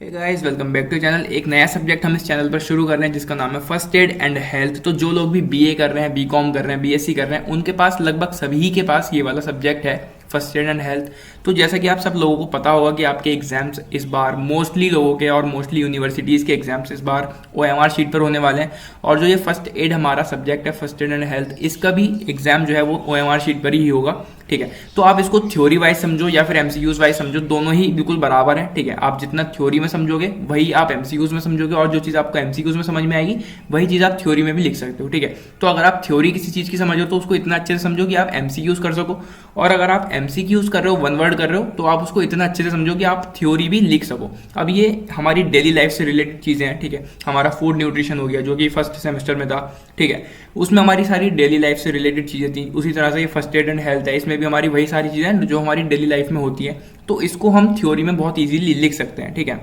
Hey guys, welcome back to channel. एक नया subject हम इस चैनल पर शुरू कर रहे हैं जिसका नाम है फर्स्ट एड एंड हेल्थ। तो जो लोग भी बीए कर रहे हैं, बीकॉम कर रहे हैं, बीएससी कर रहे हैं, उनके पास लगभग सभी के पास ये वाला सब्जेक्ट है, फर्स्ट एड एंड हेल्थ। तो जैसा कि आप सब लोगों को पता होगा कि आपके एग्जाम्स इस बार मोस्टली लोगों के और मोस्टली यूनिवर्सिटीज़ के एग्जाम्स इस बार ओएमआर शीट पर होने वाले हैं। और जो ये फर्स्ट एड हमारा सब्जेक्ट है, फर्स्ट एड एंड हेल्थ, इसका भी एग्जाम जो है वो ओएमआर शीट पर ही होगा। ठीक है, तो आप इसको थ्योरी वाइज समझो या फिर एमसीक्यूज वाइज समझो, दोनों ही बिल्कुल बराबर है। ठीक है, आप जितना थ्योरी में समझोगे वही आप एमसीक्यूज में समझोगे, और जो चीज़ आपको एमसीक्यूज में समझ में आएगी वही चीज़ आप थ्योरी में भी लिख सकते हो। ठीक है, तो अगर आप थ्योरी किसी चीज़ की समझो तो उसको इतना अच्छे से समझो कि आप एमसीक्यूज कर सको, और अगर आप एमसीक्यूज कर रहे हो, वन वर्ड कर रहे हो, तो आप उसको इतना अच्छे से समझो कि आप थ्योरी भी लिख सको। अब ये हमारी डेली लाइफ से रिलेटेड चीज़ें हैं। ठीक है, हमारा फूड न्यूट्रिशन हो गया जो कि फर्स्ट सेमेस्टर में था। ठीक है, उसमें हमारी सारी डेली लाइफ से रिलेटेड चीज़ें थी। उसी तरह से ये फर्स्ट एड एंड हेल्थ है, इसमें भी हमारी वही सारी चीज़ें हैं जो हमारी डेली लाइफ में होती हैं। तो इसको हम थ्योरी में बहुत इजीली लिख सकते हैं। ठीक है,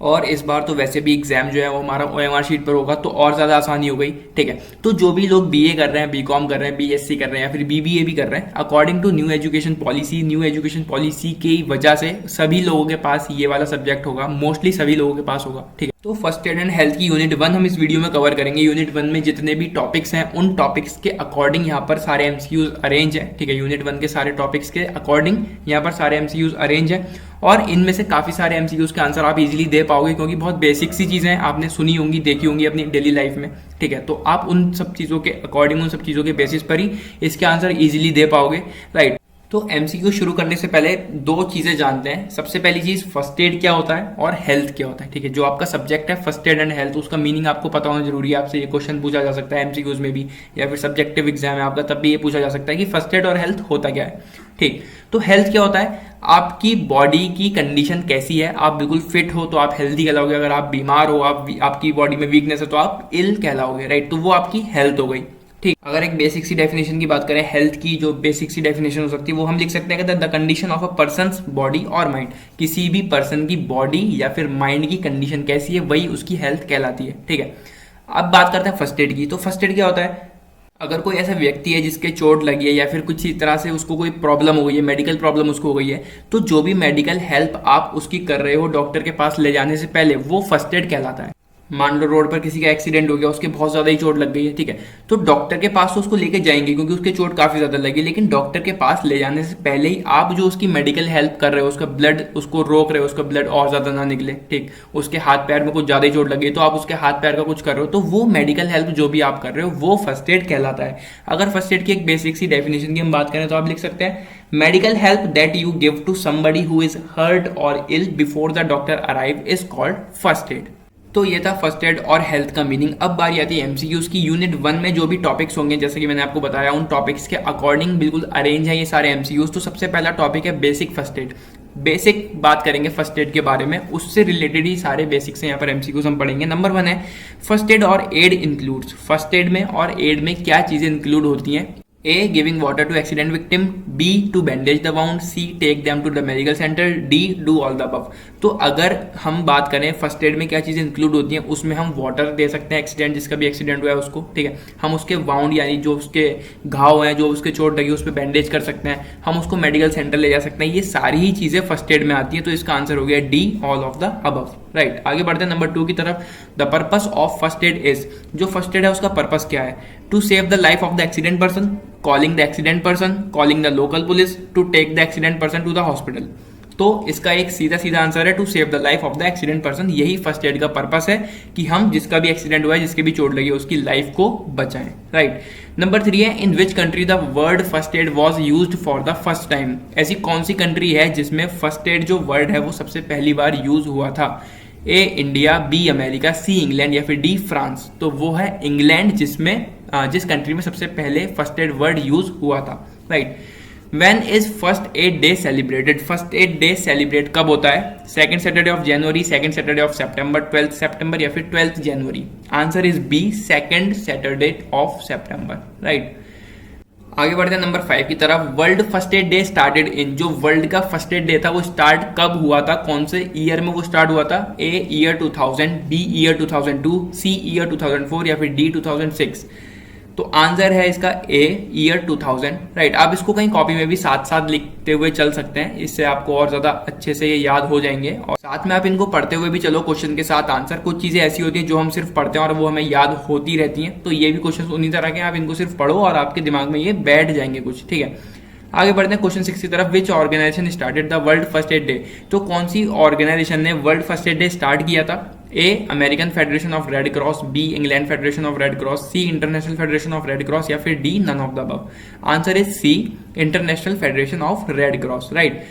और इस बार तो वैसे भी एग्जाम जो है वो हमारा ओएमआर शीट पर होगा, तो और ज़्यादा आसानी हो गई। ठीक है, तो जो भी लोग बीए कर रहे हैं, बीकॉम कर रहे हैं, बीएससी कर रहे हैं या फिर बीबीए भी कर रहे हैं, according to new education policy की वजह से सभी लोगों के पास ये वाला सब्जेक्ट होगा, मोस्टली सभी लोगों के पास होगा। ठीक है, तो फर्स्ट एड एंड हेल्थ की यूनिट 1 हम इस वीडियो में कवर करेंगे। यूनिट 1 में जितने भी टॉपिक्स हैं उन टॉपिक्स के अकॉर्डिंग यहाँ पर सारे एमसीक्यूज अरेंज है। ठीक है, यूनिट 1 के सारे टॉपिक्स के अकॉर्डिंग यहाँ पर सारे एमसीक्यूज अरेंज है, और इनमें से काफी सारे एमसीक्यूज के आंसर आप इजीली दे पाओगे, क्योंकि बहुत बेसिक सी चीजें आपने सुनी होंगी, देखी होंगी अपनी डेली लाइफ में। ठीक है, तो आप उन सब चीजों के अकॉर्डिंग, उन सब चीजों के बेसिस पर ही इसके आंसर इजीली दे पाओगे। राइट, तो एमसीक्यू शुरू करने से पहले दो चीजें जानते हैं। सबसे पहली चीज, फर्स्ट एड क्या होता है और हेल्थ क्या होता है। ठीक है, जो आपका सब्जेक्ट है फर्स्ट एड एंड हेल्थ, उसका मीनिंग आपको पता होना जरूरी है। आपसे ये क्वेश्चन पूछा जा सकता है एमसीक्यूज में भी, या फिर सब्जेक्टिव एग्जाम है आपका, तब भी ये पूछा जा सकता है कि फर्स्ट एड और हेल्थ होता क्या है। ठीक, तो हेल्थ क्या होता है? आपकी बॉडी की कंडीशन कैसी है। आप बिल्कुल फिट हो तो आप हेल्दी कहलाओगे, अगर आप बीमार हो, आपकी बॉडी में वीकनेस है तो आप इल कहलाओगे। राइट, तो वो आपकी हेल्थ हो गई। ठीक, अगर एक बेसिक सी डेफिनेशन की बात करें, हेल्थ की जो बेसिक सी डेफिनेशन हो सकती है वो हम लिख सकते हैं कि the condition of a persons body और माइंड। किसी भी पर्सन की बॉडी या फिर माइंड की कंडीशन कैसी है, वही उसकी हेल्थ कहलाती है। ठीक है, अब बात करते हैं फर्स्ट एड की। तो फर्स्ट एड क्या होता है? अगर कोई ऐसा व्यक्ति है जिसके चोट लगी है या फिर कुछ इस तरह से उसको कोई प्रॉब्लम हो गई है, मेडिकल प्रॉब्लम उसको हो गई है, तो जो भी मेडिकल हेल्प आप उसकी कर रहे हो डॉक्टर के पास ले जाने से पहले, वो फर्स्ट एड कहलाता है। मान लो रोड पर किसी का एक्सीडेंट हो गया, उसके बहुत ज्यादा ही चोट लग गई है। ठीक है, तो डॉक्टर के पास तो उसको लेके जाएंगे क्योंकि उसके चोट काफी ज्यादा लगी, लेकिन डॉक्टर के पास ले जाने से पहले ही आप जो उसकी मेडिकल हेल्प कर रहे हो, उसका ब्लड उसको रोक रहे हो, उसका ब्लड और ज्यादा ना निकले। ठीक, उसके हाथ पैर में कुछ ज्यादा ही चोट लगी तो आप उसके हाथ पैर का कुछ कर रहे हो, तो वो मेडिकल हेल्प जो भी आप कर रहे हो वो फर्स्ट एड कहलाता है। अगर फर्स्ट एड की एक बेसिक सी डेफिनेशन की हम बात करें तो आप लिख सकते हैं, medical help that you give to somebody who is hurt और ill before the doctor arrive is called first aid. तो ये था फर्स्ट एड और हेल्थ का मीनिंग। अब बारी आती है एमसीक्यूज की। यूनिट 1 में जो भी टॉपिक्स होंगे, जैसे कि मैंने आपको बताया, उन टॉपिक्स के अकॉर्डिंग बिल्कुल अरेंज है ये सारे एमसीक्यूज। तो सबसे पहला टॉपिक है बेसिक फर्स्ट एड। बेसिक बात करेंगे फर्स्ट एड के बारे में, उससे रिलेटेड ही सारे बेसिक्स हैं यहाँ पर एमसीक्यूज हम पढ़ेंगे। नंबर 1 है फर्स्ट एड और एड इंक्लूड्स। फर्स्ट एड में और एड में क्या चीजें इंक्लूड होती हैं? A. Giving water to accident victim. B. To bandage the wound. C. Take them to the medical center. D. Do all the above. तो अगर हम बात करें फर्स्ट एड में क्या चीज़ें इंक्लूड होती हैं, उसमें हम वाटर दे सकते हैं एक्सीडेंट, जिसका भी एक्सीडेंट हुआ है उसको। ठीक है, हम उसके वाउंड यानी जो उसके घाव हैं, जो उसके चोट लगी, उस पर बैंडेज कर सकते हैं, हम उसको मेडिकल सेंटर ले जा सकते हैं। ये सारी ही चीज़ें फर्स्ट एड में आती हैं, तो इसका आंसर हो गया D, all of the above. Right, आगे बढ़ते हैं नंबर 2 की तरफ। The purpose of first aid is, जो फर्स्ट एड है उसका पर्पस क्या है? To save the life of the accident person, calling the accident person, calling the local police, to take the accident person to the hospital. तो इसका एक सीधा सीधा आंसर है to save the life of the accident person. यही first aid का purpose है कि हम जिसका भी एक्सीडेंट हुआ है, जिसके भी चोट लगी है, उसकी लाइफ को बचाएं। राइट, नंबर 3 है in which country the word first aid was used for the first time. ऐसी कौन सी कंट्री है जिसमें फर्स्ट एड जो वर्ड है वो सबसे पहली बार यूज हुआ था? A India, B America, C England या फिर डी फ्रांस। तो वो है इंग्लैंड, जिस कंट्री में सबसे पहले फर्स्ट एड वर्ड यूज हुआ था। Right, when is first aid day celebrated? First aid day celebrate कब होता है? Second Saturday of January, second Saturday of September, 12th September या फिर 12th January. Answer is B, second Saturday of September. Right, आगे बढ़ते हैं number 5 की तरफ। World first aid day started in, जो वर्ल्ड का फर्स्ट एड डे था वो स्टार्ट कब हुआ था? कौन से ईयर में वो स्टार्ट हुआ था? A year 2000, B year 2002, C year 2004 या फिर डी 2006। तो आंसर है इसका ए, ईयर 2000, राइट। आप इसको कहीं कॉपी में भी साथ साथ लिखते हुए चल सकते हैं, इससे आपको और ज्यादा अच्छे से ये याद हो जाएंगे, और साथ में आप इनको पढ़ते हुए भी चलो क्वेश्चन के साथ आंसर। कुछ चीजें ऐसी होती हैं जो हम सिर्फ पढ़ते हैं और वो हमें याद होती रहती हैं, तो ये भी क्वेश्चन उन्हीं तरह के, आप इनको सिर्फ पढ़ो और आपके दिमाग में ये बैठ जाएंगे कुछ, ठीक है। आगे बढ़ते हैं क्वेश्चन 6 की तरफ। Which organisation started the world first aid day? तो कौन सी ऑर्गेनाइजेशन ने world first aid day start किया था? A, American Federation of Red Cross, B, England Federation of Red Cross, C, International Federation of Red Cross, या फिर D, none of the above. Answer is C, International Federation of Red Cross, right.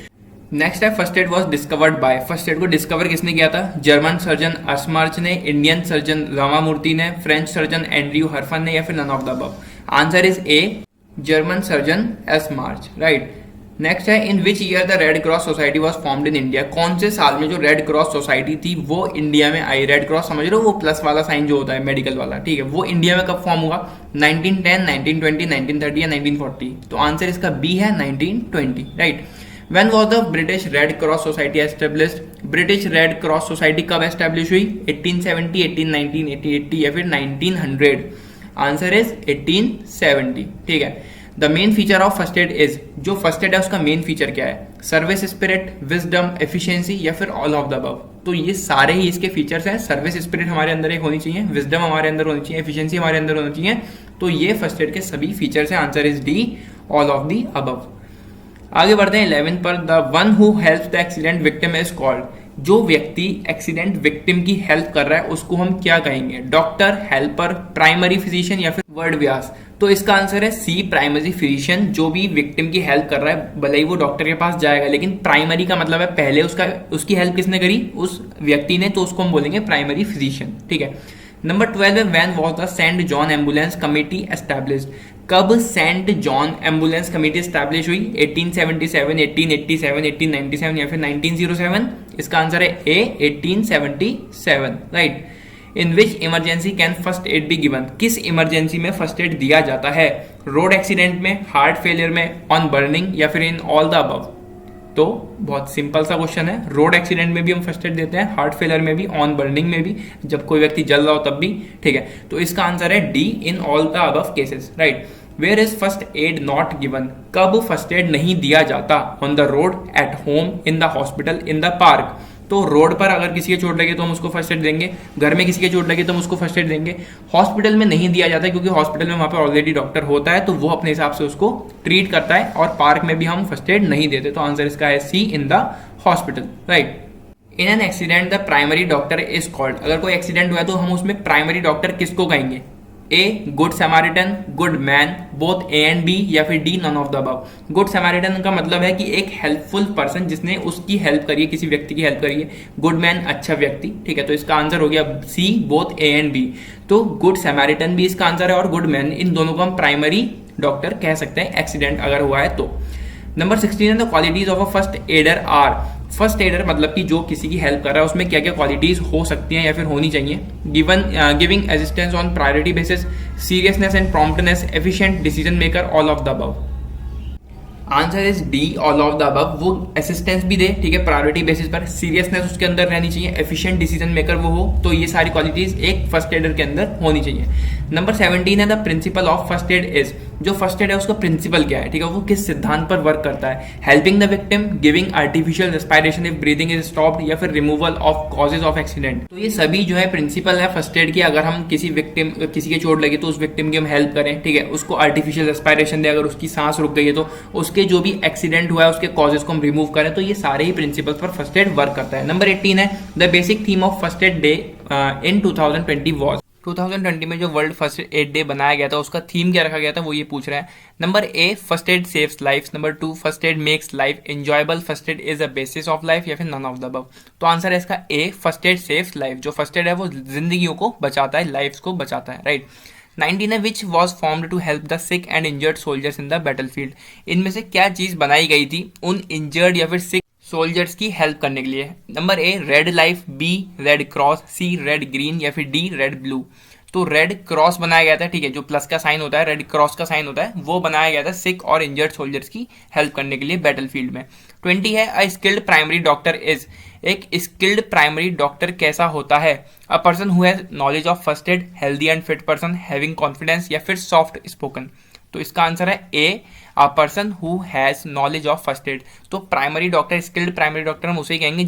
Next है first aid was discovered by. First aid को discover किसने किया था? German surgeon अर्समार्च ने, Indian surgeon Ramamurthy ने, French surgeon Andrew हर्फन ने, या फिर none of the above. Answer is A, German surgeon Esmarch, right. Next है in which year the Red Cross Society was formed in India? कौन से साल में जो रेड क्रॉस सोसाइटी थी वो इंडिया में आई? रेड क्रॉस समझ रहे हो, वो प्लस वाला साइन जो होता है मेडिकल वाला, ठीक है, वो इंडिया में कब फॉर्म हुआ? 1910, 1920, 1930 या 1940? तो आंसर इसका बी है 1920, right. When was the British Red Cross Society established? British red Cross society कब एस्टेब्लिश हुई? 1870, 1890, 1880 या फिर 1900? आंसर इज 1870, ठीक है। The main feature of first aid is, जो फर्स्ट एड है उसका मेन फीचर क्या है? सर्विस स्पिरिट, विजडम, एफिशिएंसी या फिर ऑल ऑफ द अबव? तो ये सारे ही इसके फीचर्स हैं। सर्विस स्पिरिट हमारे अंदर एक होनी चाहिए, विजडम हमारे अंदर होनी चाहिए, एफिशिएंसी हमारे अंदर होनी चाहिए, तो ये फर्स्ट एड के सभी फीचर्स हैं। Answer is D, all of the above. आगे बढ़ते हैं 11 पर। The one who helps the accident victim is called. जो व्यक्ति एक्सीडेंट विक्टिम की हेल्प कर रहा है उसको हम क्या कहेंगे? डॉक्टर, हेल्पर, प्राइमरी फिजिशियन या फिर वर्ड व्यास? तो इसका आंसर है सी, प्राइमरी फिजिशियन। जो भी विक्टिम की हेल्प कर रहा है, भले ही वो डॉक्टर के पास जाएगा, लेकिन प्राइमरी का मतलब है पहले उसकी हेल्प किसने करी? उस व्यक्ति ने, तो उसको हम बोलेंगे प्राइमरी फिजिशियन, ठीक है। नंबर 12 है when was the Saint John Ambulance Committee established? कब Saint John Ambulance Committee establish हुई? 1877, 1887, 1897 या फिर 1907? इसका आंसर है ए, 1877, right. In which emergency can first aid be given? किस इमरजेंसी में फर्स्ट एड दिया जाता है? रोड एक्सीडेंट में, हार्ट फेलियर में, ऑन बर्निंग या फिर इन ऑल द अबव? तो बहुत सिंपल सा क्वेश्चन है। रोड एक्सीडेंट में भी हम फर्स्ट एड देते हैं, हार्ट फेलियर में भी, ऑन बर्निंग में भी, जब कोई व्यक्ति जल रहा हो तब भी, ठीक है। तो इसका आंसर है D, in all the above cases, right. Where is first aid not given? कब फर्स्ट एड नहीं दिया जाता? On the road, at home, in the hospital, in the park? तो रोड पर अगर किसी के चोट लगे तो हम उसको फर्स्ट एड देंगे, घर में किसी के चोट लगे तो हम उसको फर्स्ट एड देंगे। हॉस्पिटल में नहीं दिया जाता क्योंकि हॉस्पिटल में वहां पे ऑलरेडी डॉक्टर होता है, तो वो अपने हिसाब से उसको ट्रीट करता है, और पार्क में भी हम फर्स्ट एड नहीं देते। तो आंसर इसका है C, in the hospital, right. In an accident the primary doctor is called? अगर कोई एक्सीडेंट हुआ है तो हम उसमें प्राइमरी डॉक्टर किसको कहेंगे? A, good Samaritan, good man, both A and B, या फिर D, none of the above? Good Samaritan का मतलब है कि एक हेल्पफुल पर्सन जिसने उसकी हेल्प करी है, किसी व्यक्ति की हेल्प करी है। गुड मैन, अच्छा व्यक्ति, ठीक है। तो इसका आंसर हो गया सी, बोथ ए एंड बी। तो गुड सैमारिटन भी इसका आंसर है, और गुड मैन, इन दोनों को हम प्राइमरी डॉक्टर कह सकते हैं एक्सीडेंट अगर हुआ है तो। Number 16 the qualities of a first aider are? First aider मतलब कि जो किसी की हेल्प कर रहा है उसमें क्या क्या क्वालिटीज हो सकती हैं या फिर होनी चाहिए? Giving assistance on priority basis, seriousness and promptness, efficient decision maker, all of the above? Answer is D, all of the above. वो असिस्टेंस भी दे, ठीक है, प्रायोरिटी बेसिस पर, सीरियसनेस उसके अंदर रहनी चाहिए, एफिशिएंट डिसीजन मेकर वो हो, तो ये सारी क्वालिटीज एक फर्स्ट एडर के अंदर होनी चाहिए। नंबर 17 है the principle of first aid is? जो फर्स्ट एड है उसका प्रिंसिपल क्या है, ठीक है, वो किस सिद्धांत पर वर्क करता है? Helping the victim, giving artificial respiration if breathing is stopped, या फिर removal of causes of accident? तो ये सभी जो है प्रिंसिपल है फर्स्ट एड की। अगर हम किसी के चोट लगी तो उस विक्टिम की हम हेल्प करें, ठीक है, उसको आर्टिफिशियल रेस्पिरेशन दे, अगर उसकी सांस रुक गई है तो उसके जो भी एक्सीडेंट हुआ है उसके कॉजेज को हम रिमूव करें, तो ये सारे ही प्रिंसिपल्स पर फर्स्ट एड वर्क करता है। नंबर 18 है the basic theme of first aid day in 2020 was? 2020 में जो वर्ल्ड फर्स्ट एड डे बनाया गया था उसका थीम क्या रखा गया था, वो ये पूछ रहा है। Number A, first add saves life. Number 2, first aid makes life enjoyable. First aid is a basis of life, या फिर नन ऑफ द अबव? तो आंसर है इसका ए, फर्स्ट एड सेव्स लाइफ। जो फर्स्ट एड है वो जिंदगियों को बचाता है, लाइफ को बचाता है, राइट। 19 है which was formed to help the sick and injured soldiers in the battlefield? इनमें से क्या चीज बनाई गई थी उन इंजर्ड या फिर सिक सोल्जर्स की हेल्प करने के लिए? Number A, red life, B, Red Cross, C, red green, या फिर डी, रेड ब्लू? तो रेड क्रॉस बनाया गया था, ठीक है, जो प्लस का साइन होता है, रेड क्रॉस का साइन होता है, वो बनाया गया था सिक और इंजर्ड सोल्जर्स की हेल्प करने के लिए बैटलफील्ड में। 20 है a skilled primary doctor is? एक स्किल्ड प्राइमरी डॉक्टर कैसा होता है? A person who has knowledge of first aid, healthy and fit person, having confidence, या फिर सॉफ्ट स्पोकन। तो इसका आंसर है A, a person who has knowledge of first aid. तो primary doctor, skilled primary doctor हम उसे ही कहेंगे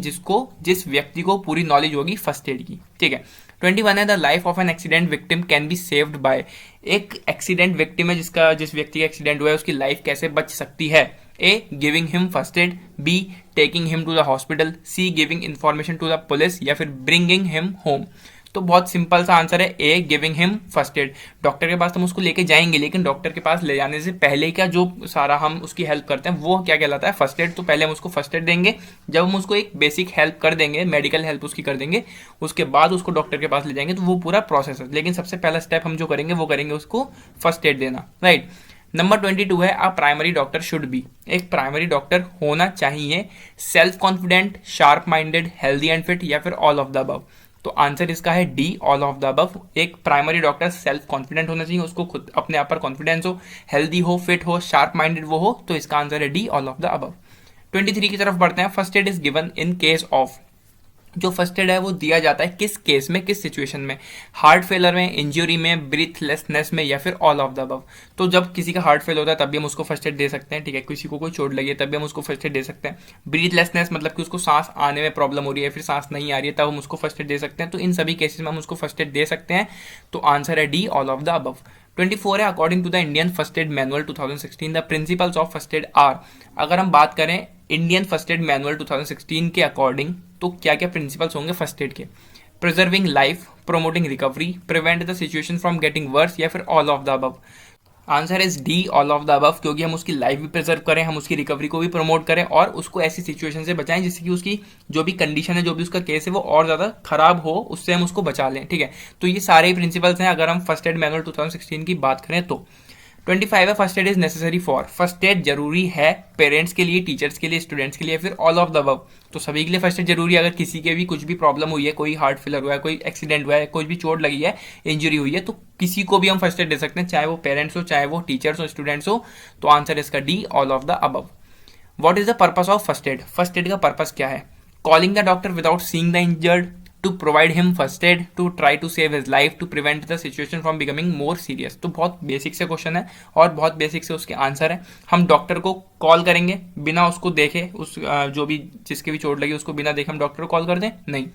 जिस व्यक्ति को पूरी नॉलेज होगी फर्स्ट एड की। ठीक है। 21 है, the life of an accident victim can be saved by. एक एक्सीडेंट विक्टिम है जिस व्यक्ति का एक्सीडेंट हुआ है उसकी लाइफ कैसे बच सकती है? A, giving him first aid, B, taking him to the hospital, C, giving information to the police, या फिर ब्रिंगिंग हिम होम। तो बहुत सिंपल सा आंसर है A, giving him first aid. Doctor के पास हम उसको लेके जाएंगे, लेकिन डॉक्टर के पास ले जाने से पहले का जो सारा हम उसकी हेल्प करते हैं वो क्या कहलाता है? First aid. तो पहले हम उसको फर्स्ट एड देंगे, जब हम उसको एक बेसिक हेल्प कर देंगे, मेडिकल हेल्प उसकी कर देंगे, उसके बाद उसको डॉक्टर के पास ले जाएंगे, तो वो पूरा प्रोसेस है। लेकिन सबसे पहला स्टेप हम जो करेंगे वो करेंगे उसको फर्स्ट एड देना, राइट। नंबर 22 है, a primary doctor should be. एक प्राइमरी डॉक्टर होना चाहिए self confident, sharp minded, healthy and fit, या फिर ऑल ऑफ द अबव। तो आंसर इसका है D, all of the above. एक प्राइमरी डॉक्टर सेल्फ कॉन्फिडेंट होना चाहिए, उसको खुद अपने आप पर कॉन्फिडेंस हो, हेल्दी हो, फिट हो, शार्प माइंडेड वो हो। तो इसका आंसर है D, all of the above. 23 की तरफ बढ़ते हैं। First aid is given in case of. जो फर्स्ट एड है वो दिया जाता है किस केस में, किस सिचुएशन में? हार्ट फेलर में, इंजरी में, ब्रीथलेसनेस में, या फिर ऑल ऑफ द अबव। तो जब किसी का हार्ट फेल होता है तब भी हम उसको फर्स्ट एड दे सकते हैं। ठीक है। किसी को कोई चोट लगी है तब भी हम उसको फर्स्ट एड दे सकते हैं। ब्रीथलेसनेस मतलब कि उसको सांस आने में प्रॉब्लम हो रही है, फिर सांस नहीं आ रही है, तब हम उसको फर्स्ट एड दे सकते हैं। तो इन सभी केसेस में हम उसको फर्स्ट एड दे सकते हैं। तो आंसर है D, all of the above. 24 है, according to the Indian first aid manual 2016 the principles of first aid are. अगर हम बात करें इंडियन फर्स्ट एड मैनुअल 2016 के अकॉर्डिंग तो क्या क्या प्रिंसिपल्स होंगे फर्स्ट एड के? Preserving life, promoting recovery, prevent the situation from getting worse, या फिर all of the above. Answer is D, all of the above, क्योंकि हम उसकी लाइफ भी प्रिजर्व करें, हम उसकी रिकवरी को भी प्रमोट करें और उसको ऐसी सिचुएशन से बचाएं जिससे कि उसकी जो भी कंडीशन है, जो भी उसका केस है वो और ज्यादा खराब हो, उससे हम उसको बचा लें। ठीक है। तो ये सारे ही प्रिंसिपल्स हैं अगर हम फर्स्ट एड मैनुअल 2016 की बात करें तो। 25 है, first aid is necessary for. First aid जरूरी है पेरेंट्स के लिए, टीचर्स के लिए, स्टूडेंट्स के लिए, फिर ऑल ऑफ द अबव। तो सभी के लिए फर्स्ट एड जरूरी है। अगर किसी के भी कुछ भी प्रॉब्लम हुई है, कोई हार्ट फेलर हुआ है, कोई एक्सीडेंट हुआ है, कोई भी चोट लगी है, इंजरी हुई है, तो किसी को भी हम फर्स्ट एड दे सकते हैं, चाहे वो पेरेंट्स हो, चाहे वो टीचर्स हो, स्टूडेंट्स हो। तो आंसर इसका D, all of the above. What is the purpose of first add? First aid का पर्पस क्या है? Calling the doctor without seeing the injured, to provide him first aid, to try to save his life, to prevent the situation from becoming more serious। तो बहुत basic से question है और बहुत basic से उसके आंसर है। हम डॉक्टर को कॉल करेंगे बिना उसको देखे, उस जो भी जिसके भी चोट लगी उसको बिना देखे हम डॉक्टर को कॉल कर दें? नहीं।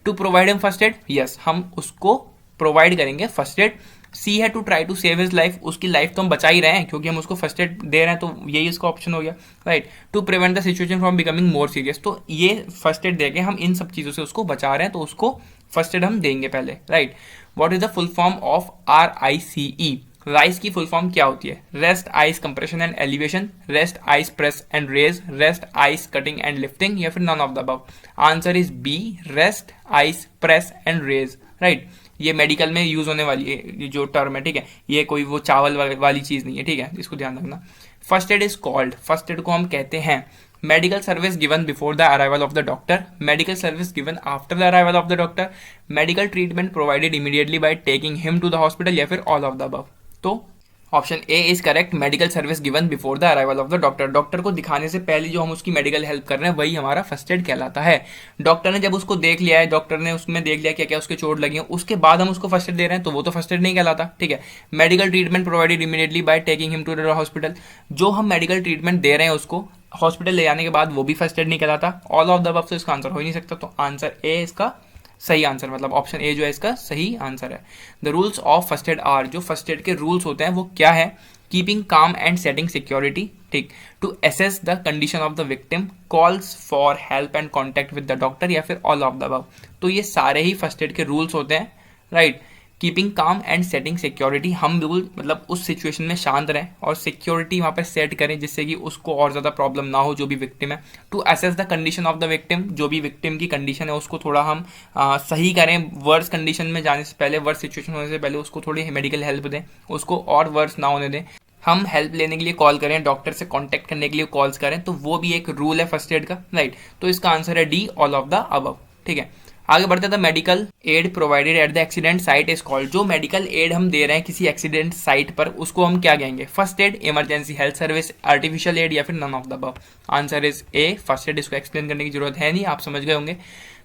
To provide him first aid, yes, हम उसको प्रोवाइड करेंगे फर्स्ट एड। सी है to try to save his life, उसकी लाइफ तो हम बचा ही रहे हैं क्योंकि हम उसको फर्स्ट एड दे रहे हैं, तो यही इसका ऑप्शन हो गया, right. To prevent the situation from becoming more serious, तो ये फर्स्ट एड देके हम इन सब चीजों से उसको बचा रहे हैं, तो उसको फर्स्ट एड हम देंगे पहले, right. What is the full form of RICE? RICE की फुल फॉर्म क्या होती है? Rest ice compression and elevation, rest ice press and raise, rest ice cutting and lifting, या फिर none of the above. Answer is B, rest ice press and raise, right. ये medical में use होने वाली ये जो टर्म है, ठीक है, ये कोई वो चावल वाली चीज नहीं है, ठीक है, इसको ध्यान रखना। First aid is called, first aid को हम कहते हैं medical service given before the arrival of the doctor, medical service given after the arrival of the doctor, medical treatment provided immediately by taking him to the hospital, या फिर all of the above. तो option A is correct, medical service given before the arrival of the doctor. Doctor को दिखाने से पहले जो हम उसकी मेडिकल हेल्प कर रहे हैं वही हमारा फर्स्ट एड कहलाता है। डॉक्टर ने जब उसको देख लिया है, डॉक्टर ने उसमें देख लिया क्या क्या उसके चोट लगी है, उसके बाद हम उसको फर्स्ट एड दे रहे हैं, तो वो तो फर्स्ट एड नहीं कहलाता, ठीक है। Medical treatment provided immediately by taking him to the hospital, जो हम मेडिकल ट्रीटमेंट दे रहे हैं उसको हॉस्पिटल ले जाने के बाद, वो भी फर्स्ट एड नहीं कहलाता। ऑल ऑफ द अबव तो इसका आंसर हो ही नहीं सकता, तो आंसर ए इसका सही आंसर, मतलब ऑप्शन ए जो है इसका सही आंसर है। The rules of first aid are, जो फर्स्ट एड के रूल्स होते हैं वो क्या है? Keeping calm and setting security, ठीक, to assess the condition of the victim, calls for help and contact with the doctor, या फिर ऑल ऑफ द अबव। तो ये सारे ही फर्स्ट एड के रूल्स होते हैं, right. Keeping calm and setting security, हम बिल्कुल मतलब उस सिचुएशन में शांत रहें और सिक्योरिटी वहां पर सेट करें जिससे कि उसको और ज्यादा प्रॉब्लम ना हो जो भी विक्टिम है। To assess the condition of the victim, जो भी विक्टिम की कंडीशन है उसको थोड़ा हम सही करें, वर्स कंडीशन में जाने से पहले, वर्स सिचुएशन होने से पहले उसको थोड़ी मेडिकल हेल्प दें, उसको और वर्स ना होने दें। हम हेल्प लेने के लिए कॉल करें, डॉक्टर से कांटेक्ट करने के लिए कॉल्स करें, तो वो भी एक रूल है फर्स्ट एड का, राइट। तो इसका आंसर है D, all of the above, ठीक है। आगे बढ़ते the medical aid provided at the accident site is called. जो मेडिकल एड हम दे रहे हैं किसी एक्सीडेंट साइट पर उसको हम क्या कहेंगे? First aid, emergency health service, artificial aid या फिर none of the above. Answer is a first aid. इसको एक्सप्लेन करने की जरूरत है नहीं, आप समझ गए होंगे।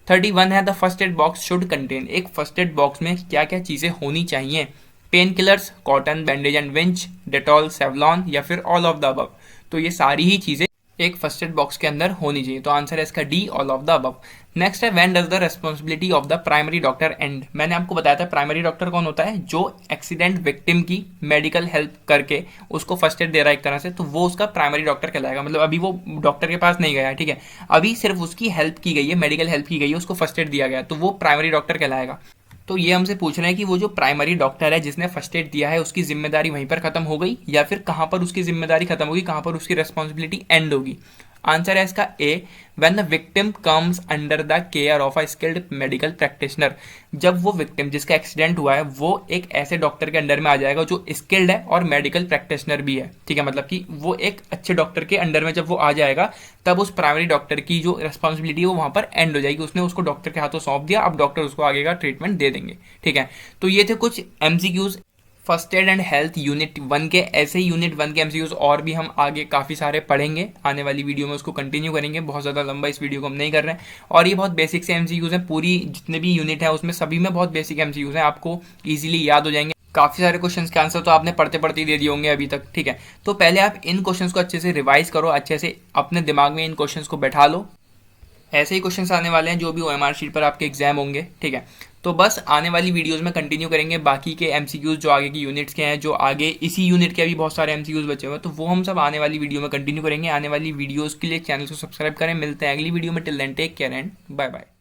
31 है the first aid box should contain. एक फर्स्ट एड बॉक्स में क्या क्या चीजें होनी चाहिए? Pain killers, cotton, bandage and winch, Dettol, Savlon या फिर ऑल ऑफ द अबव। तो ये सारी ही चीजें एक फर्स्ट एड बॉक्स के अंदर होनी चाहिए। तो आंसर है इसका D, all of the above. Next है when does the responsibility of the primary doctor end. मैंने आपको बताया था प्राइमरी डॉक्टर कौन होता है? जो एक्सीडेंट विक्टिम की मेडिकल हेल्प करके उसको फर्स्ट एड दे रहा है एक तरह से, तो वो उसका प्राइमरी डॉक्टर कहलाएगा। मतलब अभी वो डॉक्टर के पास नहीं गया है, ठीक है, अभी सिर्फ उसकी हेल्प की गई है, मेडिकल हेल्प की गई है, उसको फर्स्ट एड दिया गया, तो वो प्राइमरी डॉक्टर कहलाएगा। तो ये हमसे पूछ रहे हैं कि वो जो प्राइमरी डॉक्टर है जिसने फर्स्ट एड दिया है उसकी जिम्मेदारी वहीं पर खत्म हो गई या फिर कहां पर उसकी जिम्मेदारी खत्म होगी, कहां पर उसकी रेस्पॉन्सिबिलिटी एंड होगी। आंसर है इसका A, when the victim comes under the care of a skilled medical practitioner. जब वो विक्टिम जिसका एक्सीडेंट हुआ है वो एक ऐसे डॉक्टर के अंडर में आ जाएगा जो स्किल्ड है और मेडिकल प्रैक्टिशनर भी है, ठीक है, मतलब कि वो एक अच्छे डॉक्टर के अंडर में जब वो आ जाएगा तब उस प्राइमरी डॉक्टर की जो रेस्पॉन्सिबिलिटी है वो वहां पर एंड हो जाएगी। उसने उसको डॉक्टर के हाथों सौंप दिया, अब डॉक्टर उसको आगे का ट्रीटमेंट दे देंगे, ठीक है। तो ये थे कुछ MCQs first aid and health unit 1 के। ऐसे ही यूनिट 1 के एमसीक्यूज और भी हम आगे काफ़ी सारे पढ़ेंगे, आने वाली वीडियो में उसको कंटिन्यू करेंगे। बहुत ज़्यादा लंबा इस वीडियो को हम नहीं कर रहे हैं और ये बहुत बेसिक से एमसीक्यूज हैं। पूरी जितने भी यूनिट है उसमें सभी में बहुत बेसिक एमसीक्यूज हैं, आपको ईजिली याद हो जाएंगे। काफ़ी सारे क्वेश्चंस के आंसर तो आपने पढ़ते पढ़ते ही दे दिए होंगे अभी तक, ठीक है। तो पहले आप इन क्वेश्चंस को अच्छे से रिवाइज करो, अच्छे से अपने दिमाग में इन क्वेश्चंस को बैठा लो। ऐसे ही क्वेश्चंस आने वाले हैं जो भी ओएमआर शीट पर आपके एग्जाम होंगे, ठीक है। तो बस आने वाली वीडियोस में कंटिन्यू करेंगे बाकी के एमसीक्यूज जो आगे की यूनिट्स के हैं, जो आगे इसी यूनिट के अभी बहुत सारे एमसीक्यूज बचे हुए हैं, तो वो हम सब आने वाली वीडियो में कंटिन्यू करेंगे। आने वाली वीडियोस के लिए चैनल को सब्सक्राइब करें। मिलते हैं अगली वीडियो में। Till then take care and bye bye.